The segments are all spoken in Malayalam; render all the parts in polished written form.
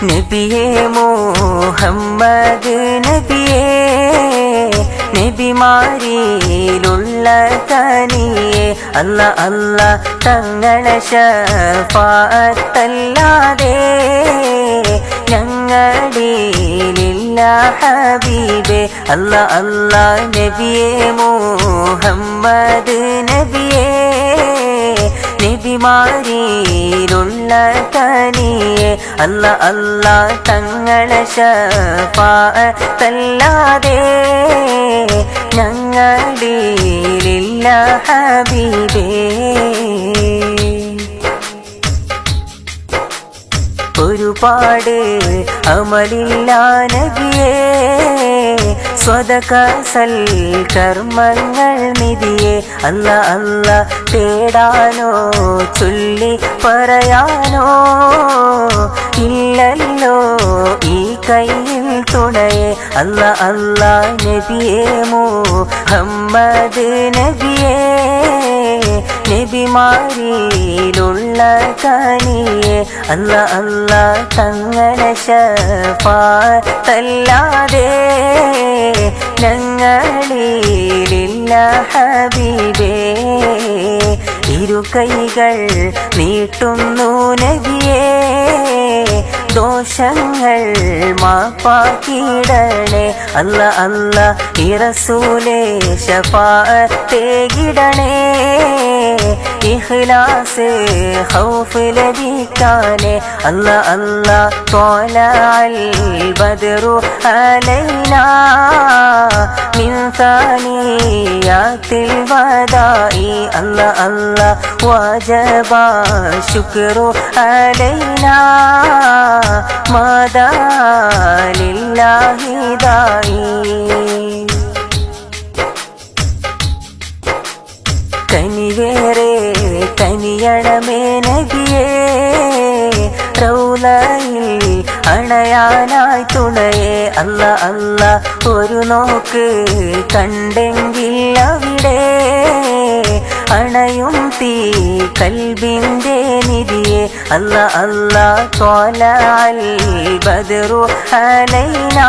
നബിയേ മുഹമ്മദ് നബിയേ നബിമാരിലുള്ള കനിയേ അല്ല അല്ല തങ്ങളെ ശഫാഅത്തല്ലാതെ ഞങ്ങളിലില്ല ഹബീബേ അല്ല അല്ല നബിയേ മുഹമ്മദ് നബിയേ നബിമാരിലുള്ള കനിയേ അല്ല അല്ല തങ്ങളെ ശഫാഅത്തല്ലാതെ ഞങ്ങളിലില്ല ഹബീബേ ഒരുപാട് അമലില്ല നബിയേ സ്വതക സൽക്കർമ്മങ്ങൾ നിധിയേ അല്ല അല്ല തേടാനോ ചൊല്ലി പറയാനോ ഇല്ലല്ലോ ഈ കയ്യിൽ തുണയേ അല്ല അല്ല നബിയേ മുഹമ്മദ് നബിയേ നബിമാരിലുള്ള കനിയേ അല്ല അല്ല തങ്ങളെ ശഫാഅത്തല്ലാതെ ഞങ്ങളിലില്ല ഹബീബേ ഇരു കൈകൾ നീട്ടുന്നു നബിയേ ദോഷങ്ങൾ മാപ്പാക്കിയിടണേ അല്ല അല്ല ഈ റസൂലേ ശഫാഅത്തേകിടണേ ഇഖ്ലാസ് ഖൗഫ് ലഭിക്കാനേ അല്ല അല്ല ത്വലഅൽ ബദ്റു അലൈനാ മിൻ സാനിയാത്തിൽ വദാഇ അല്ല അല്ല വജബ ശുക്രു അലൈനാ മാദാ ലില്ലാഹി ദാഇ കനിവേറെ കനിയണമേ നബിയേ റൗളയിൽ അണയാനായി തുണയേ അല്ല അല്ല ഒരു നോക്ക് കണ്ടെങ്കിൽ അവിടെ അണയും തീ കൽബിൻ്റെ നിധിയേ അല്ല അല്ല ത്വലഅൽ ബദ്റു അലൈനാ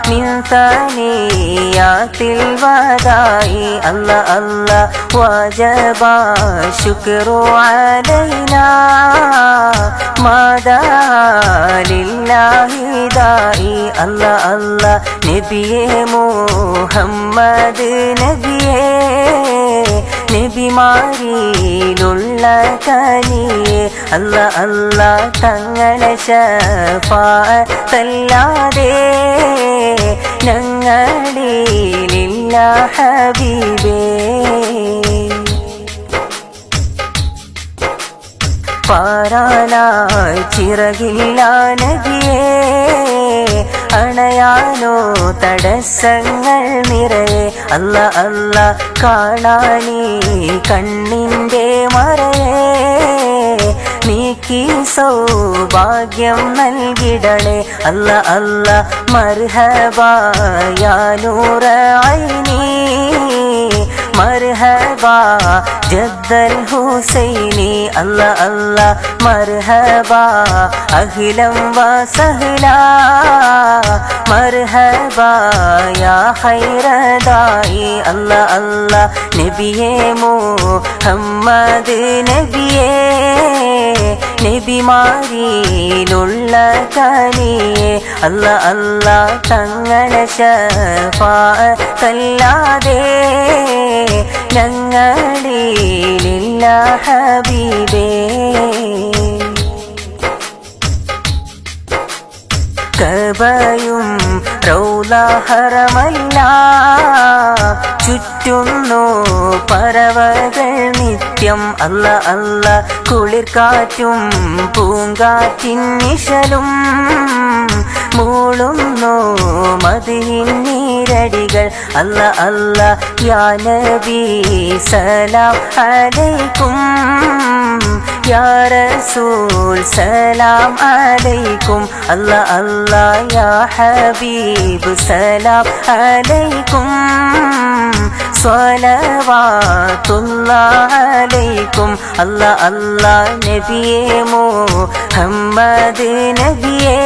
മിൻ സാനിയാത്തിൽ വദാഇ അല്ല അല്ല വജബ ശുക്രു അലൈനാ മാദാ ലില്ലാഹി ദാഇ അല്ല അല്ല നബിയേ മുഹമ്മദ് നബിയേ നബിമാരിലുള്ള കനിയേ അല്ല അല്ല തങ്ങളെ ശഫാഅത്തല്ലാതെ ഞങ്ങളിലില്ല ഹബീബേ പാരാനായി ചിറകില്ല നബിയേ അണയാനോ തടസ്സങ്ങൾ നിറയെ അല്ല അല്ല കാണാനീ കണ്ണിൻ്റെ മറയേ നീക്കി സൗഭാഗ്യം നൽകിടണേ അല്ല അല്ല മർഹബ യാ നൂറ ഐനി മർഹബ ജദ്ദൽ ഹുസൈനി അല്ല അല്ല മർഹബ അഹ്ലം വസഹ്ലാ മർഹബ യാ ഖൈറദായി അല്ല അല്ല നബിയേ മുഹമ്മദ് നബിയേ നബിമാരിലുള്ള കനിയേ അല്ല അല്ല തങ്ങളെ ശഫാഅത്തല്ലാതെ ഞങ്ങളിലില്ല ഹബീബേ കഅബയും റൗള ഹറമല്ല ചുറ്റുന്നു പറവകൾ നിത്യം അല്ല അല്ല കുളിർക്കാറ്റും പൂങ്കാറ്റിൻ നിഴലും മൂളുന്നു മദീൻ നീരടികൾ അല്ല അല്ല യാ നബി സലാം അലൈക്കും യാ റസൂൽ സലാം അലൈക്കും അല്ലാ അല്ലാ യാ ഹബീബ് സലാം അലൈക്കും സ്വലവാത്തുല്ലാഹി അലൈക്കും അല്ലാ അല്ലാ നബിയേ മുഹമ്മദ് നബിയേ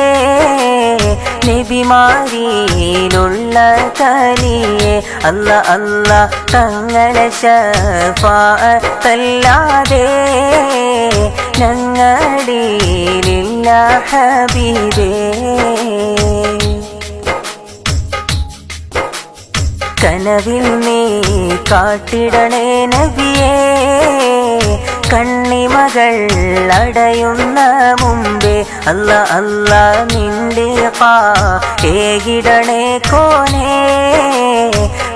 നബിമാരിലുള്ള കനിയേ അല്ലാ അല്ലാ തങ്ങളെ ശഫാഅത്തല്ലാതെ ഞങ്ങളിലില്ല ഹബീബേ കനവിൽ നീ കാട്ടിടണേ നബിയേ കണ്ണിമകൾ അടയുന്ന മുമ്പേ അല്ലാ അല്ലാ നിന്റെ ഏകിടണേ കോനേ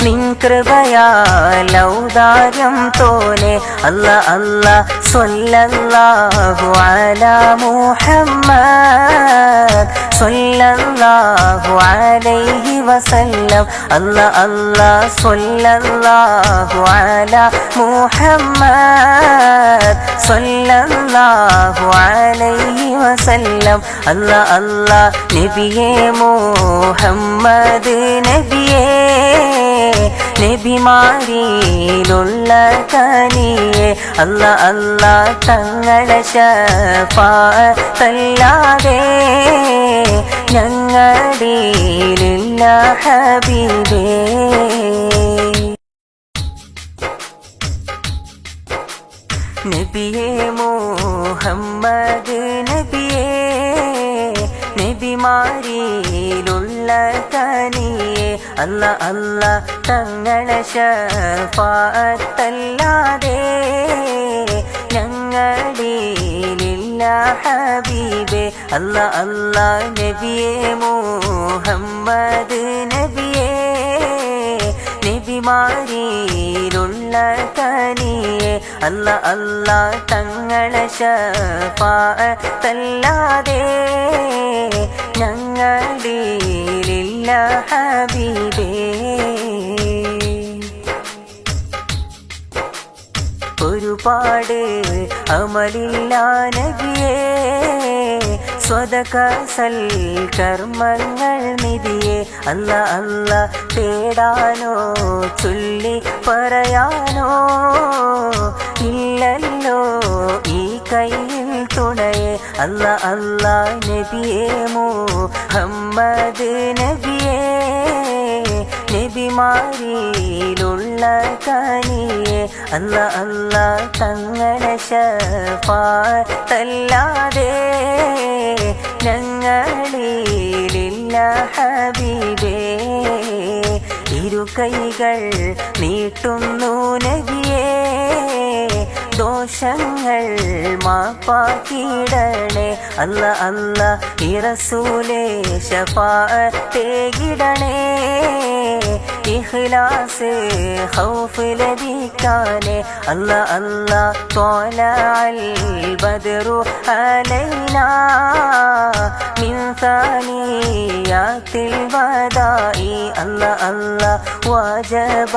നിൻ കൃപയാൽ ഔദാര്യം തോനെ അല്ലാ അല്ലാ സ്വല്ലല്ലാഹു അലാ മുഹമ്മദ് സ്വല്ലല്ലാഹു അലൈഹി വസല്ലം അല്ലാ അല്ലാ സ്വല്ലല്ലാഹു അലാ മുഹമ്മദ് സ്വല്ലല്ലാഹു അലൈഹി വസല്ലം അല്ലാ അല്ലാ നബിയേ മുഹമ്മദ് നബിയേ നബിമാരിലുള്ള കനിയേ അല്ലാ അല്ലാ തങ്ങളെ ശഫാഅത്തല്ലാതെ ഞങ്ങളിലില്ല ഹബീബേ നബിയേ മുഹമ്മദ് നബിയേ നബിമാരിലുള്ള കനിയേ അല്ലാ അല്ലാ തങ്ങളെ ശഫാഅത്തല്ലാതെ ഞങ്ങളിലില്ല ഹബീബേ അല്ലാ അല്ലാ നബിയേ മുഹമ്മദ് നബിയേ നബിമാരിലുള്ള കനിയേ അല്ലാ അല്ലാ തങ്ങളെ ശഫാഅത്തല്ലാതെ ഞങ്ങളിലില്ല ഹബീബേ ഒരുപാട് അമലില്ല നബിയേ സ്വതക സൽക്കർമ്മങ്ങൾ നിധിയേ അല്ലാ അല്ലാ തേടാനോ ചൊല്ലി പറയാനോ ഇല്ലല്ലോ ഈ കയ്യിൽ തുണയേ അല്ലാ അല്ലാ നബിയേ മുഹമ്മദ് നബിയേ നബിമാരിലുള്ള കനിയേ അല്ലാ അല്ലാ തങ്ങളെ ശഫാഅത്തല്ലാതെ ഞങ്ങളിലില്ല ഹബീബേ ഇരു കൈകൾ നീട്ടുന്നു നബിയേ ദോഷങ്ങൾ മാപ്പാക്കിയിടണേ അല്ലാ അല്ലാ ഈ റസൂലേ ശഫാഅത്തേകിടണേ ഇഖ്ലാസ് ഖൗഫ് ലഭിക്കാനേ അല്ലാ അല്ലാ ത്വലഅൽ ബദ്റു അലൈനാ മിൻ സാനിയാത്തിൽ വദാഇ അല്ലാ അല്ലാ വജബ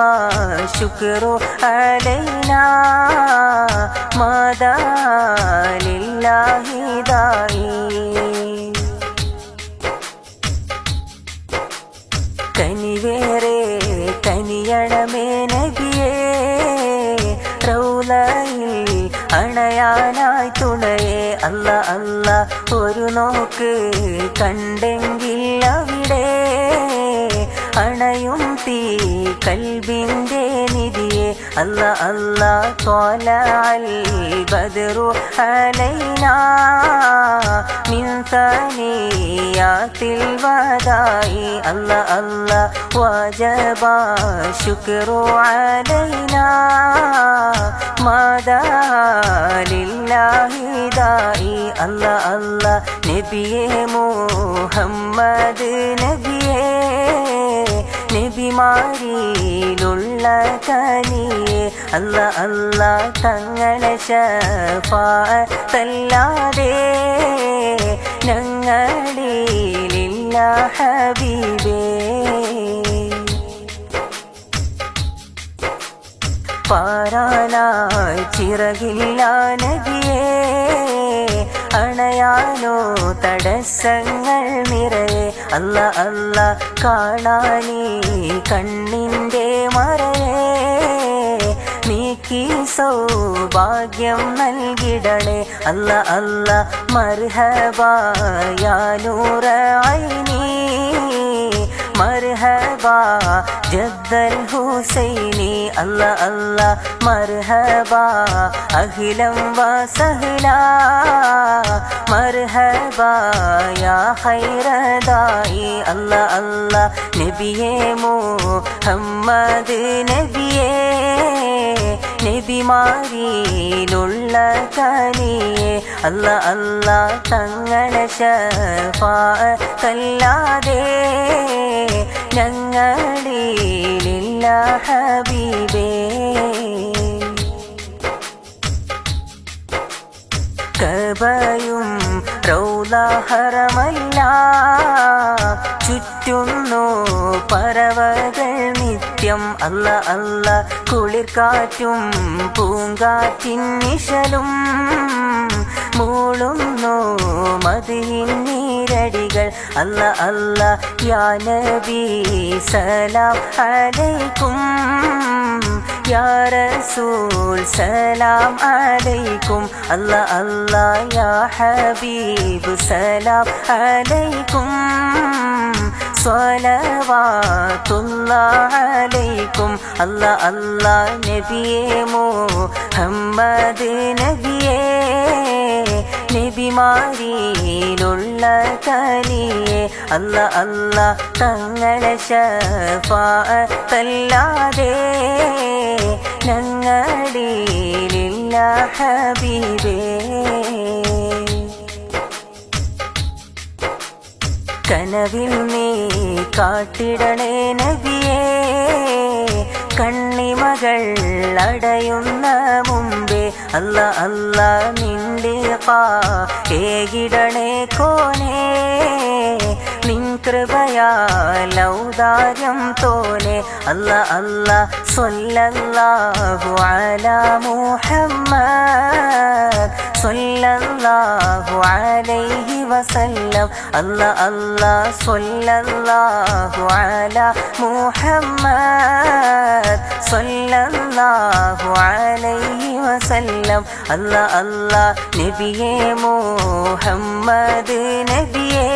ശുക്രു അലൈനാ മാദാ ലില്ലാഹി ദാഇ കനിവേറെ കനിയണമേ നബിയേ റൗളയിൽ അണയാനായി തുണയേ അല്ലാ അല്ലാ ഒരു നോക്ക് കണ്ടെങ്കിൽ അവിടെ അണയും തീ കൽബിൻ്റെ നിധിയേ അല്ലാ അല്ലാ ത്വലഅൽ ബദ്റു അലൈനാ മിൻ സാനിയാത്തിൽ വദാഇ അല്ലാ അല്ലാ വജബ ശുക്രു അലൈനാ മാദാ ലില്ലാഹി ദാഇ അല്ലാ അല്ലാ നബിയേ മുഹമ്മദ് നബിയേ നബിമാരിലുള്ള കനിയേ അല്ലാ അല്ലാ തങ്ങളെ ശഫാഅത്തല്ലാതെ ഞങ്ങളിലില്ല ഹബീബേ പാരാനായി ചിറകില്ല നബിയേ പറയാനോ തടസ്സങ്ങൾ നിറയെ അല്ല അല്ല കാണാനീ കണ്ണിൻ്റെ മറയെ നീക്കി സൗഭാഗ്യം നൽകിടണേ അല്ല അല്ല മർഹബ യാ നൂറ ഐനി മർഹബ ജദ്ദൽ ഹുസൈനി അല്ല അല്ല മർഹബ അഖിലം വസഹ്ല മർഹബ യാ ഖൈറദായി അല്ല അല്ല നബിയേ മുഹമ്മദ് നബിയേ നബിമാരിലുള്ള കനിയേ അല്ല അല്ല തങ്ങളെ ശഫാഅത്തല്ലാതെ ഞങ്ങളിലില്ല ഹബീബേ കബയും റൗള ഹറമല്ല ചുറ്റുന്നു പറവകൾ നിത്യം അല്ല അല്ല കുളിർക്കാറ്റും പൂങ്കാറ്റിൻ നിഴലും മൂളുന്നു മദീൻ നീരടികൾ അല്ല അല്ല യാ നബി സലാം അലൈക്കും യാ റസൂൽ സലാം അലൈക്കും അല്ല അല്ല യാ ഹബീബ് സലാം അലൈക്കും സ്വലവാതുല്ലാഹ് അലൈക്കും അല്ല അല്ല നബിയേ മുഹമ്മദ് നബിയേ നബിമാരിലുള്ള കനിയേ അല്ല അല്ല തങ്ങളെ ശഫാഅത്തല്ലാതെ ഞങ്ങളിലില്ല ഹബീബേ കനവിൽ നീ കാട്ടിടണേ നബിയേ കണ്ണിമകൾ അടയുന്ന മുമ്പേ അല്ല അല്ല നിന്റെ ഏകിടണേ കോനേ നിൻ കൃപയാൽ ഔദാര്യം തോനെ അല്ല അല്ല സ്വല്ലല്ലാഹു അലാ മുഹമ്മദ് സ്വല്ലല്ലാഹു അലൈഹി വസല്ലം അല്ല അല്ല സ്വല്ലല്ലാഹു അലാ മുഹമ്മദ് സ്വല്ലല്ലാഹു അലൈഹി വസല്ലം അല്ല അല്ല നബിയേ മുഹമ്മദ് നബിയേ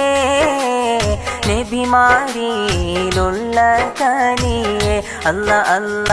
നബിമാരിലുള്ള കനിയേ അല്ല അല്ല